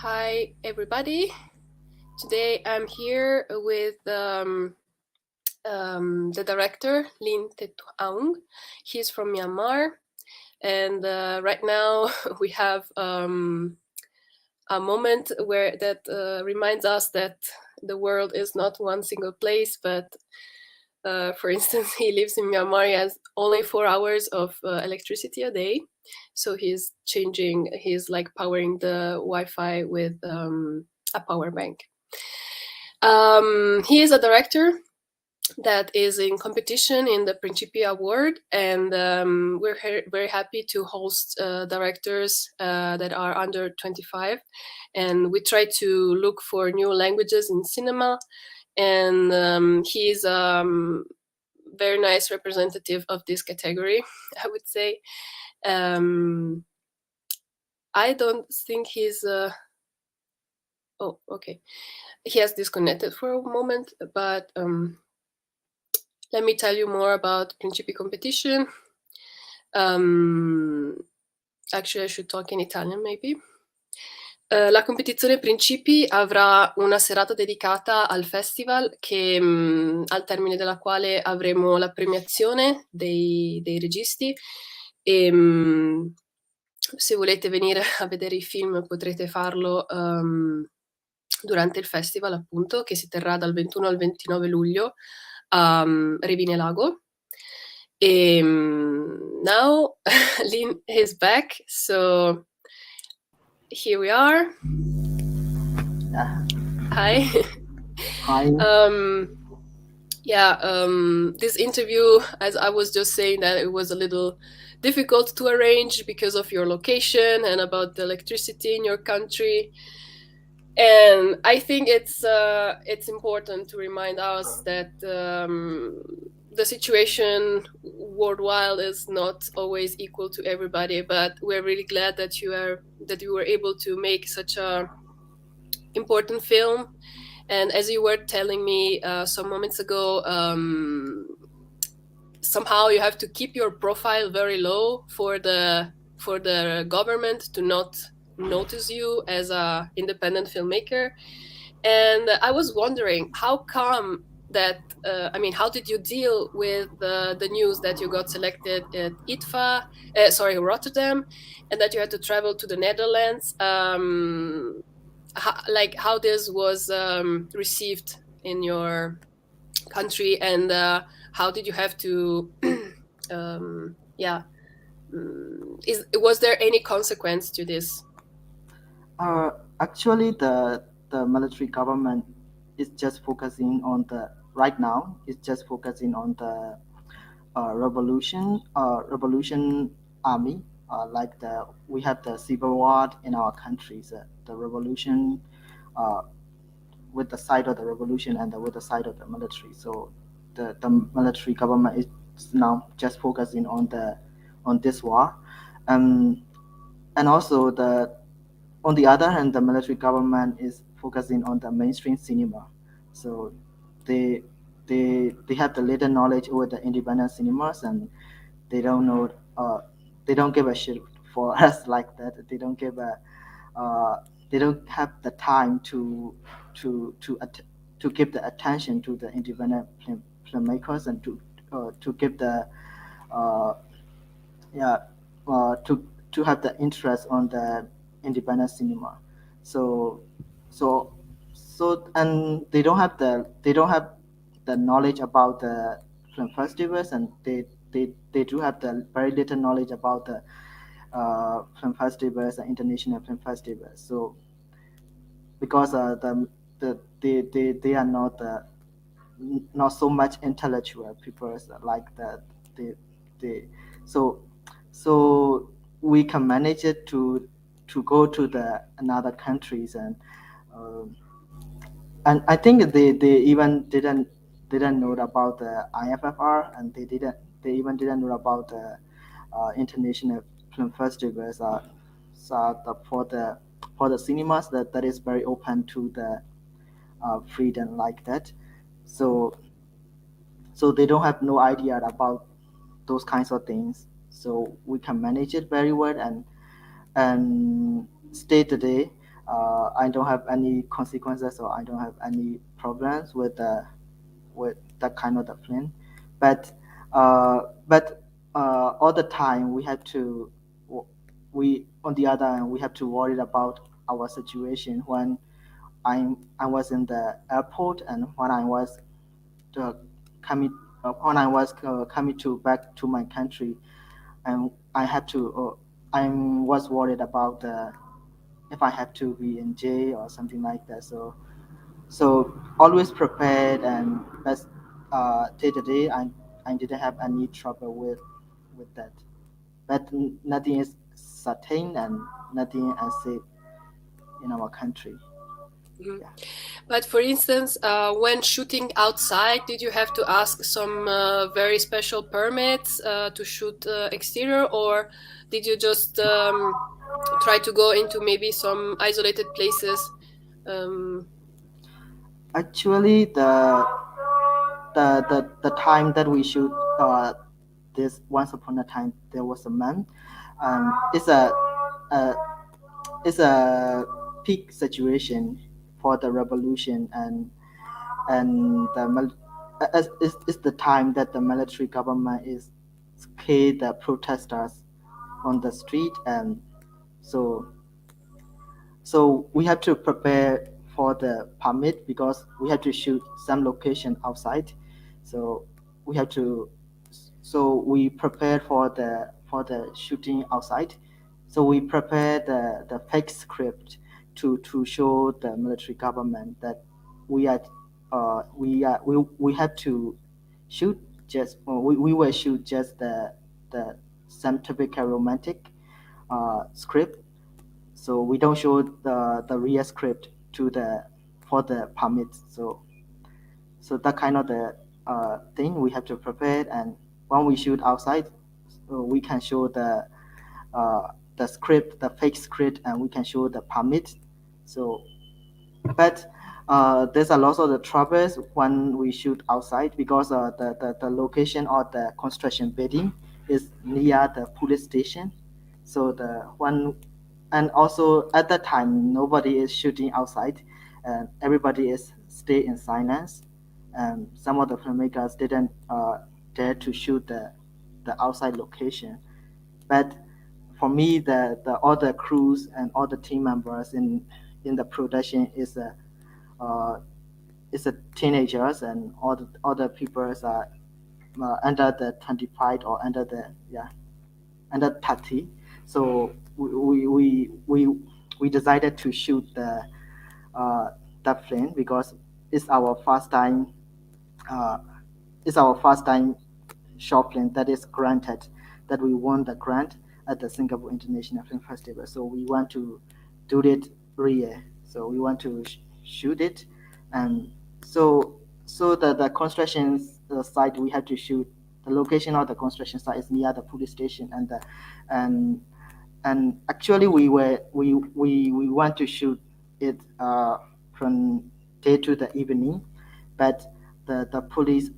Hi, everybody. Today I'm here with the director, Lin Htet Aung. He's from Myanmar. And right now we have a moment where that reminds us that the world is not one single place, but for instance, he lives in Myanmar. He has only 4 hours of electricity a day. So he's powering the Wi-Fi with a power bank. He is a director that is in competition in the Princìpî Award, and we're very happy to host directors that are under 25. And we try to look for new languages in cinema, and he's very nice representative of this category, I would say. I don't think he's oh, okay, he has disconnected for a moment, but let me tell you more about Princìpî competition. Actually, I should talk in Italian, maybe. La competizione Princìpî avrà una serata dedicata al festival, al termine della quale avremo la premiazione dei registi. E se volete venire a vedere i film potrete farlo durante il festival, appunto, che si terrà dal 21 al 29 luglio a Revine Lago. Now Lin is back, so here we are. Hi. Hi. This interview, as I was just saying, that it was a little difficult to arrange because of your location and about the electricity in your country. And I think it's important to remind us that the situation worldwide is not always equal to everybody. But we're really glad that you were able to make such a important film. And as you were telling me some moments ago, somehow you have to keep your profile very low for the government to not notice you as a independent filmmaker. And I was wondering, how come that how did you deal with the news that you got selected at Rotterdam, and that you had to travel to the Netherlands? How this was received in your country, and how did you have to was there any consequence to this? Actually, the military government is just focusing on right now. It's just focusing on the revolution army. We have the civil war in our countries. The revolution, with the side of the revolution and with the side of the military. So the military government is now just focusing on this war, and also on the other hand, the military government is focusing on the mainstream cinema. So they have the little knowledge over the independent cinemas, and they don't know. They don't give a shit for us like that. They don't give a. They don't have the time to give the attention to the independent filmmakers, and to give the to have the interest on the independent cinema. So and they don't have the knowledge about the film festivals, and they do have the very little knowledge about the film festivals and international film festivals. So because they are not so much intellectual people like that. So we can manage it to go to the another countries, and I think they even didn't know about the IFFR, and they even didn't know about the international film festivals. For the cinemas that is very open to the freedom like that. So they don't have no idea about those kinds of things. So we can manage it very well and stay today. I don't have any consequences, or I don't have any problems with that kind of the plan. But all the time we have to we on the other hand we have to worry about our situation when I was in the airport, and when I was uh, coming coming to back to my country, and I had to I was worried about if I have to be in jail or something like that. So always prepared, and best day to day. I didn't have any trouble with that. But nothing is certain, and nothing is safe in our country. Mhm. Yeah. But for instance, when shooting outside, did you have to ask some very special permits to shoot exterior, or did you just try to go into maybe some isolated places? Um, Actually, the time that we shoot this Once Upon a Time There Was a Man, it's a it's a peak situation for the revolution, and it's the time that the military government is scare the protesters on the street, and so we have to prepare for the permit because we have to shoot some location outside. So we have to we prepared for the shooting outside. So we prepare the fake script to show the military government that we are we have to shoot just we will shoot just the some typical romantic script. So we don't show the real script to the for the permits. So that kind of the thing we have to prepare, and when we shoot outside, we can show the script, the fake script, and we can show the permit. So but there's a lot of the troubles when we shoot outside because the location or the construction building is near the police station. So the one, and also at that time nobody is shooting outside, and everybody is stay in silence. And some of the filmmakers didn't dare to shoot the outside location. But for me, the all the crews and all the team members in the production uh, is a teenagers, and all the people are under the 25 or under the under 30. So we decided to shoot uh, that film because it's our first time uh, it's our first time short film that is granted, that we won the grant at the Singapore International Film Festival. So we want to do it real. So we want to shoot it, and the construction site we have to shoot. The location of the construction site is near the police station, and and actually we want to shoot it from day to the evening, but the police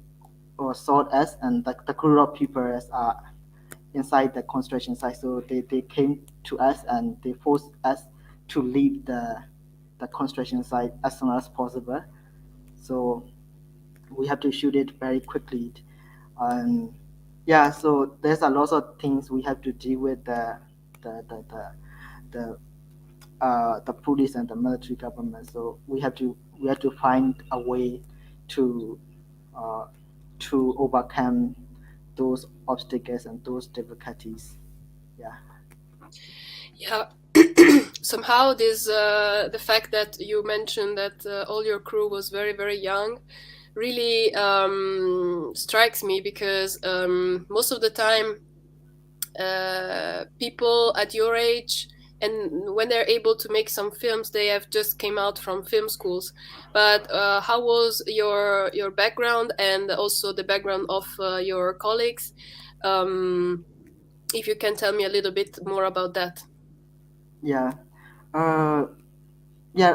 or sought us, and the group of people are inside the construction site. So they came to us and they forced us to leave the construction site as soon as possible. So we have to shoot it very quickly. And yeah, so there's a lot of things we have to deal with the the the, the the police and the military government. So we have to find a way to uh, to overcome those obstacles and those difficulties. Yeah. yeah. Somehow this the fact that you mentioned that all your crew was very very young really strikes me, because most of the time people at your age, and when they're able to make some films, they have just came out from film schools. But how was your background, and also the background of your colleagues? If you can tell me a little bit more about that. Yeah. Uh, yeah.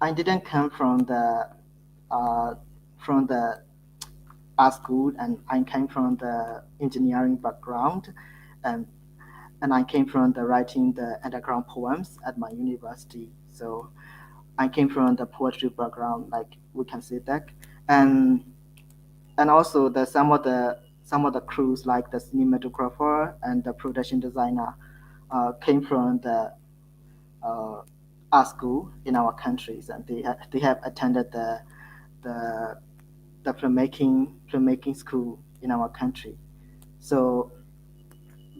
I didn't come uh, from the art school, and I came from the engineering background, and and I came from the writing the underground poems at my university. So I came from the poetry background, like we can say that, and also some of the crews like the cinematographer and the production designer came from the uh, art school in our countries, and they have attended the the filmmaking school in our country. So,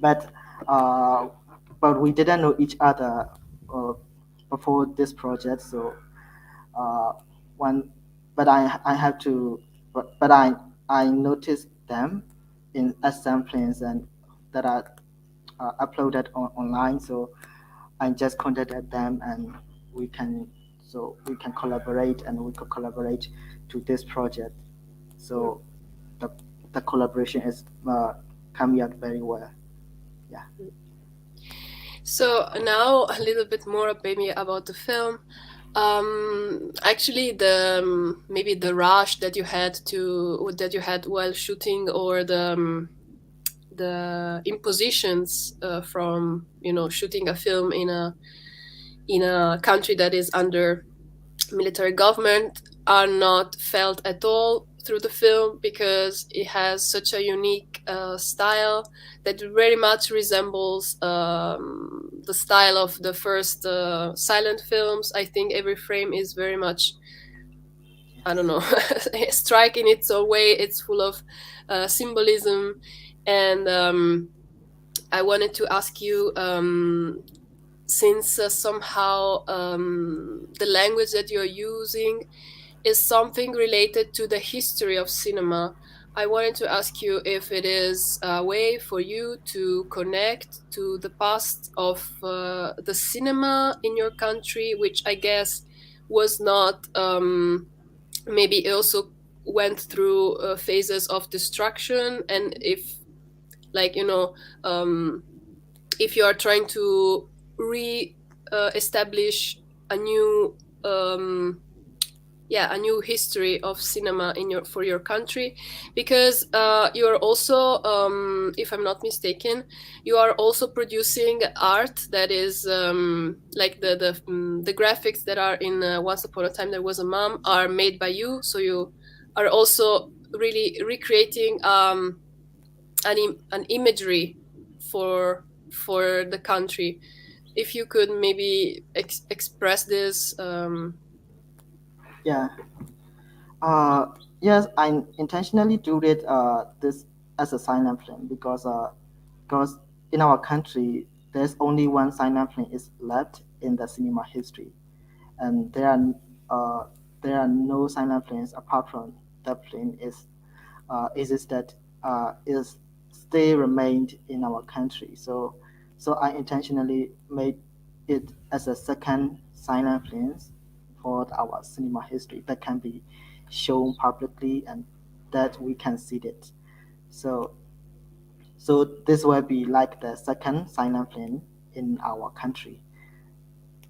but uh, we didn't know each other uh, before this project. So uh, one, but I have to, but I noticed them in assemblies and that are uploaded online. So I just contacted them, and we can we can collaborate, and we could collaborate to this project. So the the collaboration is coming out very well. Yeah. So now a little bit more maybe about the film. Actually, the maybe the rush that you had while shooting, or the impositions from shooting a film in a country that is under military government are not felt at all through the film, because it has such a unique style that very much resembles the style of the first silent films. I think every frame is very much, I don't know, strike in its own way. It's full of symbolism. And I wanted to ask you, since somehow the language that you're using is something related to the history of cinema, I wanted to ask you if it is a way for you to connect to the past of the cinema in your country, which I guess was not, maybe it also went through phases of destruction. And if, like, if you are trying to re establish a new, a new history of cinema in your for your country, because you are also, if I'm not mistaken, you are also producing art that is, like the graphics that are in Once Upon a Time There Was a Mom are made by you. So you are also really recreating an imagery for the country. If you could maybe express this. Yeah. Uh, yes, I intentionally do it this as a silent film because in our country there's only one silent film is left in the cinema history, and uh, there are no silent films apart from that film existed is still remained in our country. So I intentionally made it as a second silent film for our cinema history that can be shown publicly and that we can see it. So this will be like the second silent film in our country.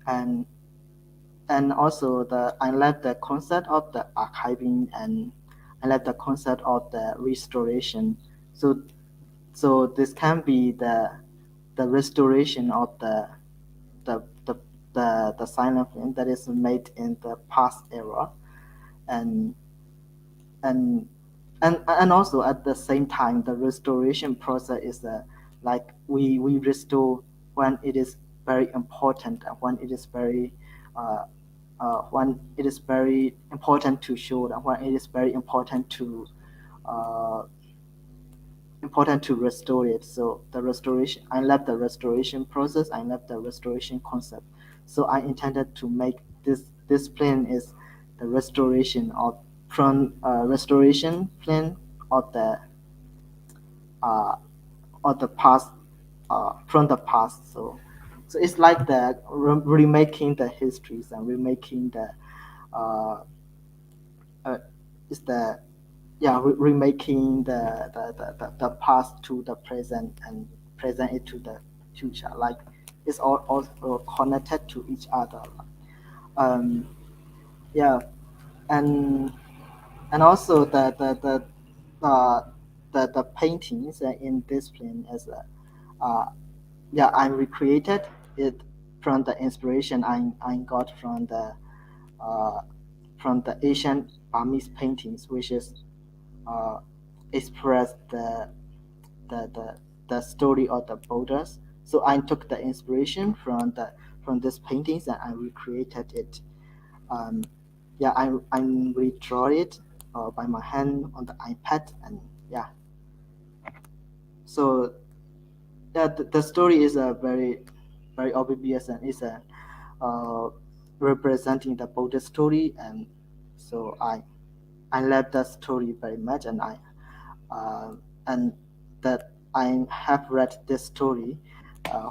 And also I love the concept of the archiving, and I love the concept of the restoration. So this can be the restoration of the the, the silent film that is made in the past era, and and and also at the same time the restoration process is like we restore when it is very important, and uh, when it is very important to show, and when it is very uh, important to restore it. So the restoration, I love the restoration process, I love the restoration concept. So I intended to make this plan is the restoration of from restoration plan of the uh, past, from the past. So it's like the remaking the histories and remaking the uh, is the remaking the past to the present and present it to the future. Like it's all also connected to each other. Um, yeah, and also uh, the paintings in this plan is yeah, I recreated it from the inspiration I got uh, from the Asian Burmese paintings, which is uh, express the, the the story of the Buddhas. So I took the inspiration from these paintings and I recreated it. Um, yeah, I redraw it by my hand on the iPad, and yeah. So yeah, the story is a very obvious, and is a uh, representing the Buddha story, and so I love that story very much, uh, and that I have read this story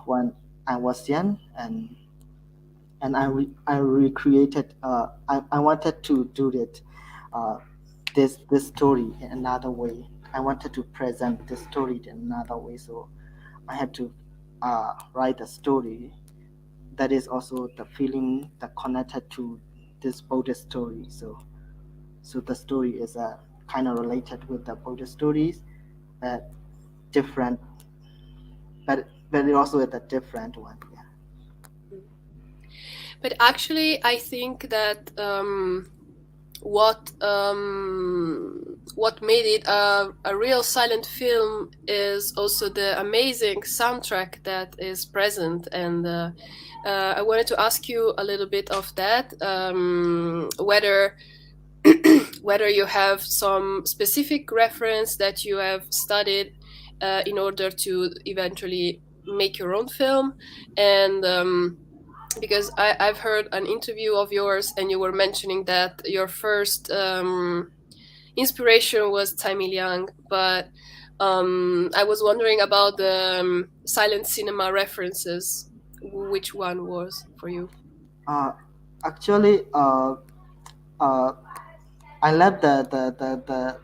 when I was young, and I recreated. I wanted to do it, uh, this story in another way. I wanted to present this story in another way, so I had to write a story that is also the feeling that connected to this Buddhist story. So the story is kind of related with the Buddhist stories, but different, but it also is a different one. Yeah. But actually, I think that what made it a real silent film is also the amazing soundtrack that is present, and I wanted to ask you a little bit of that, whether whether you have some specific reference that you have studied in order to eventually make your own film, and because I've heard an interview of yours and you were mentioning that your first inspiration was Tamil Young, but I was wondering about the silent cinema references. Which one was for you? Uh, actually, uh, I love the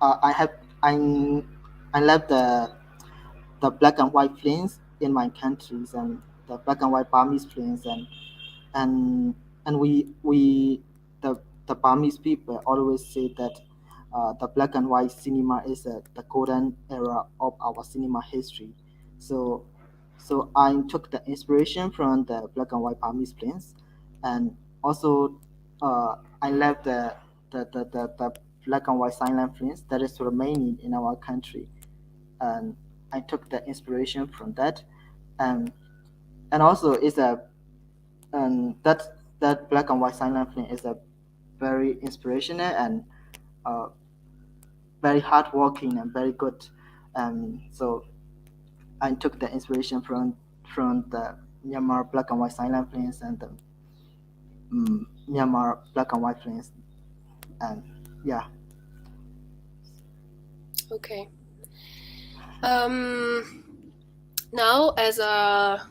I have I love the black and white films in my countries, and the black and white Burmese films, and and we the Burmese people always say that the black and white cinema is the golden era of our cinema history. So so I took the inspiration from the black and white Burmese films, and also I love the black and white silent films that is remaining in our country, and I took the inspiration from that, and and also it's a and that black and white silent film is a very inspirational and uh, very hardworking and very good. So I took the inspiration from the Myanmar black and white silent films and the Myanmar black and white films, and yeah. Okay. Um, Now, as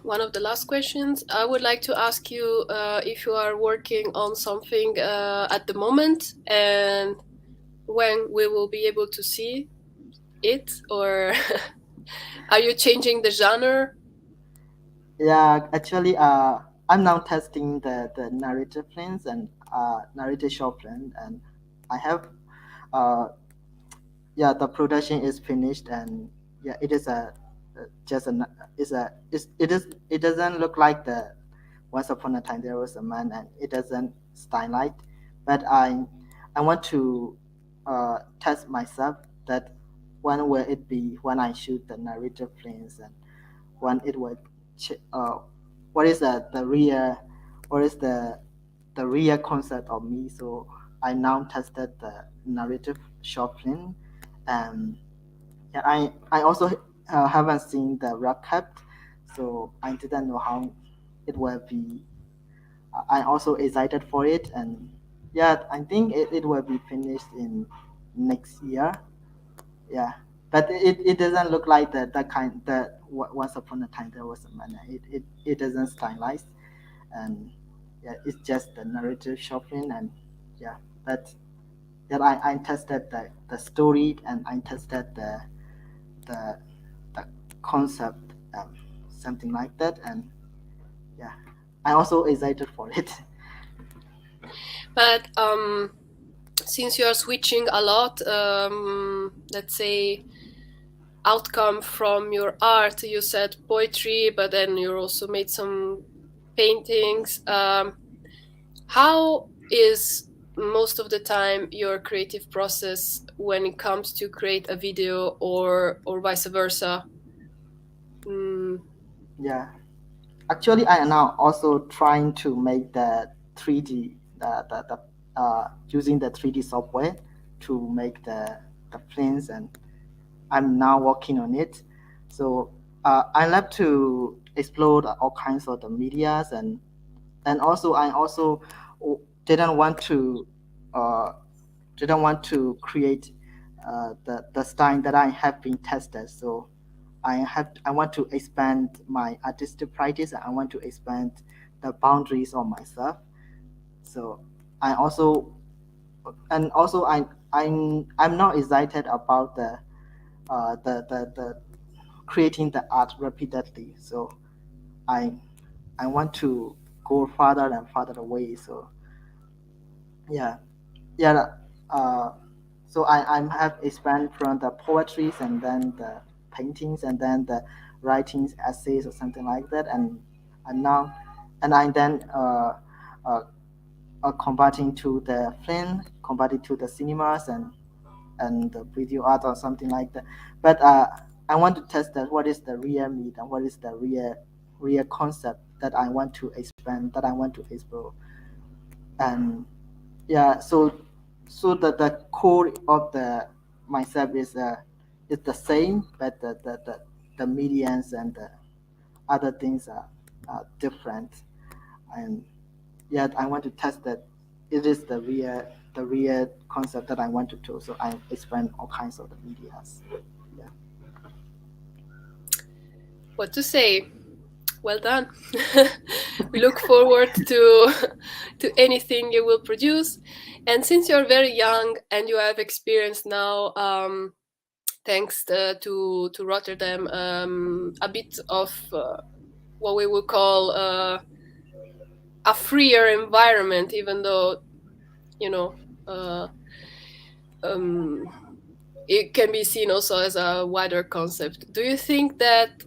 one of the last questions, I would like to ask you if you are working on something at the moment, and when we will be able to see it, or are you changing the genre? Yeah, actually, I'm now testing the narrative films and narrative short film, and I have uh, yeah, the production is finished, and yeah, it is just a is a is it is it doesn't look like the Once Upon a Time There Was a Man, and it doesn't stylize, but I want to test myself that when will it be when I shoot the narrative films, and when it will what is the real what is the real concept of me. So I now tested the narrative short film, and yeah, I also haven't seen the recap, so I didn't know how it will be. I also excited for it, and yeah, I think it will be finished in next year. Yeah, but it doesn't look like that kind that Once Upon a Time There Was a Man. It doesn't stylize, and yeah, it's just the narrative shopping, and yeah, but yeah, I tested the story, and I tested the the concept, something like that, and yeah, I also excited for it. But since you are switching a lot, let's say outcome from your art. You said poetry, but then you also made some paintings. How is most of the time your creative process when it comes to create a video or vice versa? Yeah. Actually, I am now also trying to make the 3D, using the 3D software to make the planes, and I'm now working on it. So I love to explore all kinds of the medias, and also I also didn't want to uh, create the style that I have been tested. So I want to expand my artistic practice. I want to expand the boundaries of myself. So I also and also I'm not excited about the creating the art repeatedly. So I I want to go farther and farther away. So yeah, yeah. Uh, so I have expanded from the poetries and then the paintings and then the writings, essays or something like that, and now and I then uh, converting to the film, converting to the cinemas and the video art or something like that. But I want to test that what is the real meat and what is the real concept that I want to expand, that I want to explore. And yeah, so the core of the myself is the same, but the medians and the other things are different. And yet I want to test that it is the real concept that I want to do. So I expand all kinds of the medias. Yeah. What to say? Well done. We look forward to anything you will produce. And since you're very young and you have experience now, thanks to Rotterdam, a bit of what we would call a freer environment, even though you know um, it can be seen also as a wider concept. Do you think that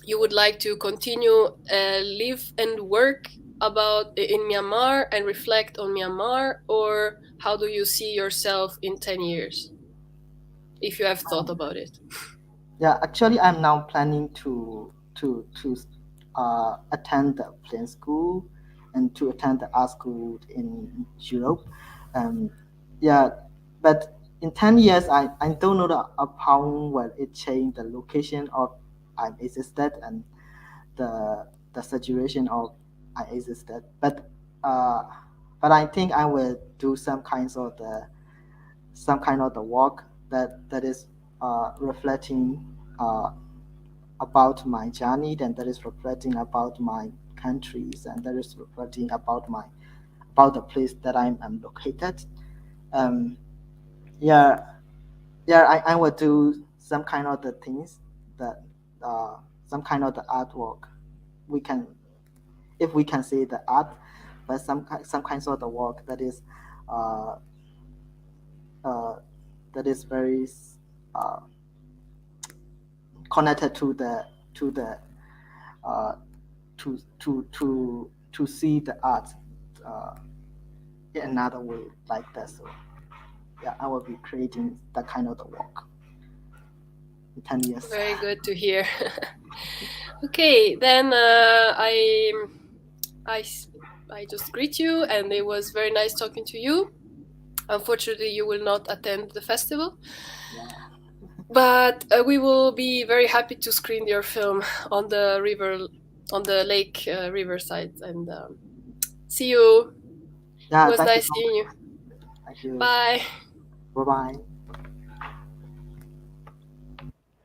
you would like to continue live and work about in Myanmar and reflect on Myanmar, or how do you see yourself in 10 years, if you have thought about it? Yeah, actually, I'm now planning to attend the film school and to attend the art school in Europe. Um, yeah, but in 10 years, I don't know how will it change the location of I existed and the situation of I existed. Uh, but I think I will do some kind of the work that is reflecting uh, about my journey, and that is reflecting about my countries, and that is reflecting about the place that I'm located. Um, yeah, yeah, I will do some kind of the things that some kind of the artwork. We can, if we can say the art, but some kinds of the work uh, uh, that is very uh, connected to the uh, to see the art uh, in another way like that. So yeah, I will be creating that kind of the work in 10 years. Very good to hear. Okay, then I I just greet you, and it was very nice talking to you. Unfortunately, you will not attend the festival, Yeah. but we will be very happy to screen your film on the river, on the lake riverside. And see you. It Yeah, was thank you nice so seeing much. you. Thank you. Bye. Bye bye.